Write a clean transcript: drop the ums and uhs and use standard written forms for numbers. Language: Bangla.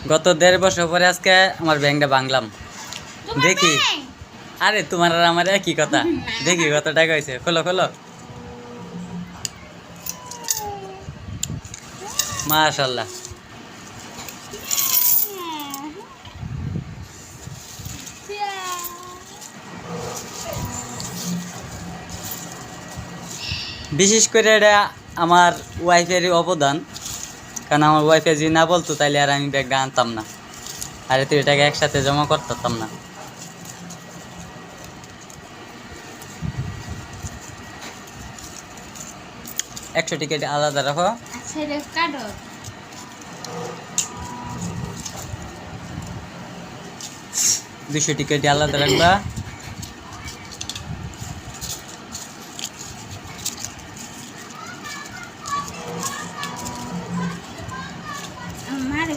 গত 1.5 বছর পরে আজকে আমার ব্যাংকটা ভাঙলাম। দেখি আরে তোমার আর আমার একই কথা। দেখি কত টাকা হয়েছে। খোলো খোলো। মাশাআল্লাহ। বিশেষ করে এটা আমার ওয়াইফের অবদান, কারণ আমার ওয়াইফে যদি না বলতো তাইলে আর আমি ব্যাগটা আনতাম না, আর এত এটাকে একসাথে জমা করতাম না। একশো টিকিট আলাদা রাখো। 200 টিকিট আলাদা রাখবা।